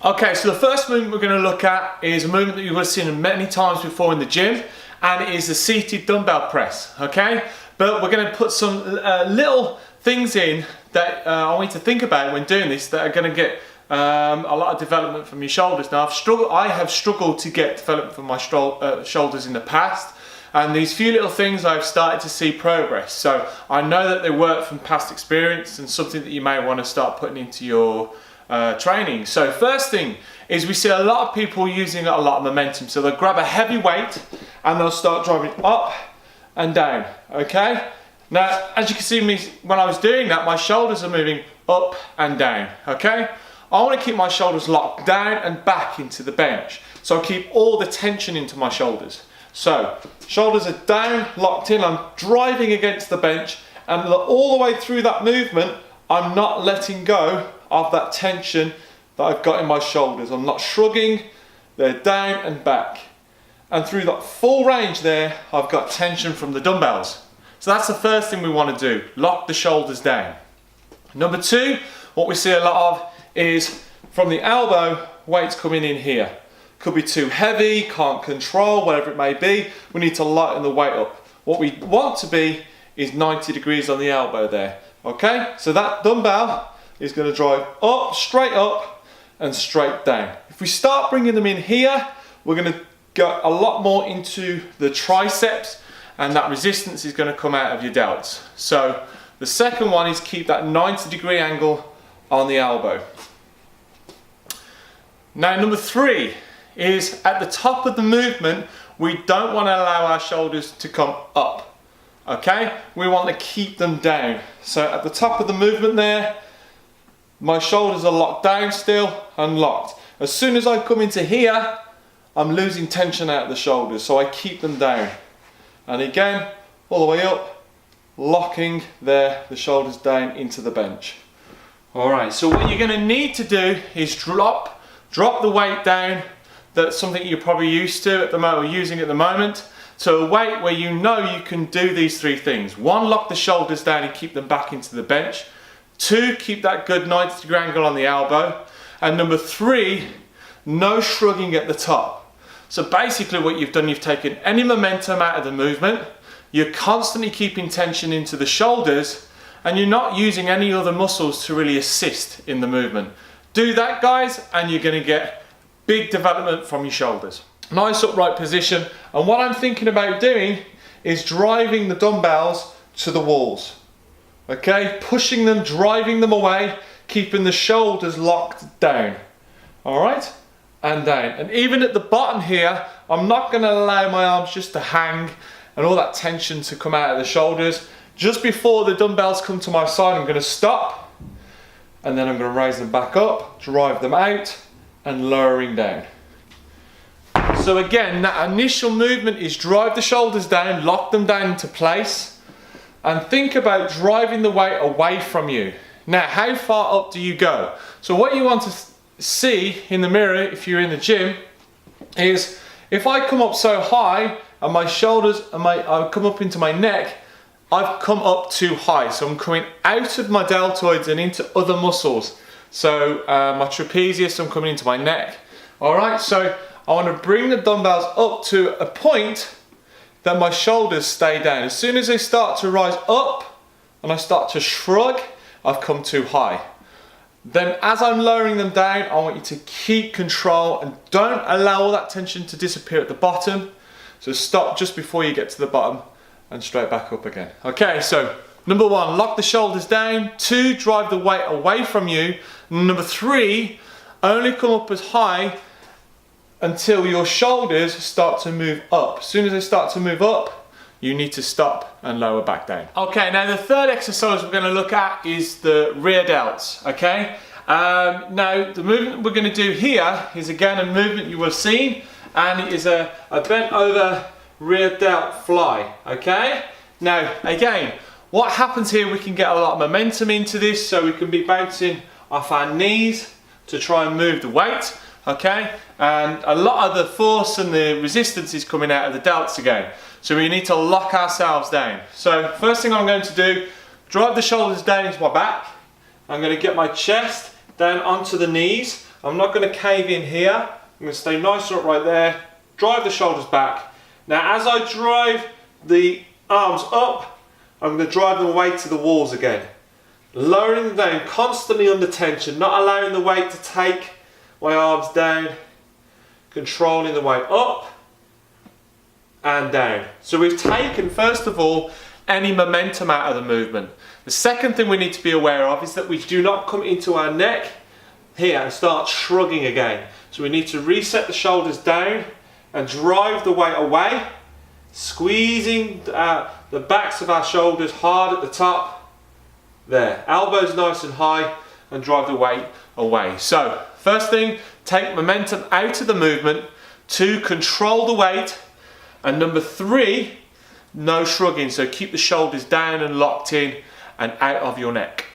Okay, so the first movement we're going to look at is a movement that you would have seen many times before in the gym, and it is the seated dumbbell press, okay? But we're going to put some little things in that I want you to think about when doing this that are going to get a lot of development from your shoulders. Now, I have struggled to get development from my shoulders in the past, and these few little things I've started to see progress. So I know that they work from past experience and something that you may want to start putting into your training. So first thing is we see a lot of people using a lot of momentum. So they'll grab a heavy weight and they'll start driving up and down, okay? Now, as you can see me when I was doing that, my shoulders are moving up and down, okay? I want to keep my shoulders locked down and back into the bench. So I keep all the tension into my shoulders. So shoulders are down, locked in, I'm driving against the bench, and all the way through that movement, I'm not letting go of that tension that I've got in my shoulders. I'm not shrugging, they're down and back. And through that full range there, I've got tension from the dumbbells. So that's the first thing we want to do, lock the shoulders down. Number two, what we see a lot of is from the elbow, weights coming in here. Could be too heavy, can't control, whatever it may be. We need to lighten the weight up. What we want to be is 90 degrees on the elbow there. Okay, so that dumbbell is going to drive up, and straight down. If we start bringing them in here, we're going to go a lot more into the triceps, and that resistance is going to come out of your delts. So the second one is keep that 90-degree angle on the elbow. Now, number three is at the top of the movement, we don't want to allow our shoulders to come up. Okay, we want to keep them down. So at the top of the movement there, my shoulders are locked down still and locked. As soon as I come into here, I'm losing tension out of the shoulders, so I keep them down. And again, all the way up, locking there, the shoulders down into the bench. All right, so what you're going to need to do is drop the weight down. That's something you're probably used to at the moment, or using at the moment. So a weight where you know you can do these three things. One, lock the shoulders down and keep them back into the bench. Two, keep that good 90-degree angle on the elbow. And number three, no shrugging at the top. So basically what you've done, you've taken any momentum out of the movement, you're constantly keeping tension into the shoulders, and you're not using any other muscles to really assist in the movement. Do that, guys, and you're going to get big development from your shoulders. Nice upright position, and what I'm thinking about doing is driving the dumbbells to the walls. Okay, pushing them, driving them away, keeping the shoulders locked down. All right, and down. And even at the bottom here, I'm not going to allow my arms just to hang and all that tension to come out of the shoulders. Just before the dumbbells come to my side, I'm going to stop, and then I'm going to raise them back up, drive them out, and lowering down. So again, that initial movement is drive the shoulders down, lock them down into place, and think about driving the weight away from you. Now, how far up do you go? So what you want to see in the mirror, if you're in the gym, is if I come up so high and my shoulders and I come up into my neck, I've come up too high. So I'm coming out of my deltoids and into other muscles. So my trapezius, I'm coming into my neck. All right, so I want to bring the dumbbells up to a point that my shoulders stay down. As soon as they start to rise up and I start to shrug, I've come too high. Then as I'm lowering them down, I want you to keep control and don't allow all that tension to disappear at the bottom. So stop just before you get to the bottom and straight back up again. Okay, so number one, lock the shoulders down. Two, drive the weight away from you. Number three, only come up as high until your shoulders start to move up. As soon as they start to move up, you need to stop and lower back down. Okay, now the third exercise we're going to look at is the rear delts, okay? Now the movement we're going to do here is again a movement you will have seen, and it is a bent over rear delt fly, okay? Now again, what happens here, we can get a lot of momentum into this, so we can be bouncing off our knees to try and move the weight, okay? And a lot of the force and the resistance is coming out of the delts again. So we need to lock ourselves down. So first thing I'm going to do, drive the shoulders down into my back. I'm going to get my chest down onto the knees. I'm not going to cave in here. I'm going to stay nice and upright there. Drive the shoulders back. Now as I drive the arms up, I'm going to drive them away to the walls again. Lowering them down, constantly under tension, not allowing the weight to take my arms down. Controlling the weight up and down. So we've taken, first of all, any momentum out of the movement. The second thing we need to be aware of is that we do not come into our neck here and start shrugging again. So we need to reset the shoulders down and drive the weight away, squeezing the backs of our shoulders hard at the top. There, elbows nice and high, and drive the weight away. So, first thing, take momentum out of the movement. 2, control the weight. And number 3, no shrugging. So keep the shoulders down and locked in and out of your neck.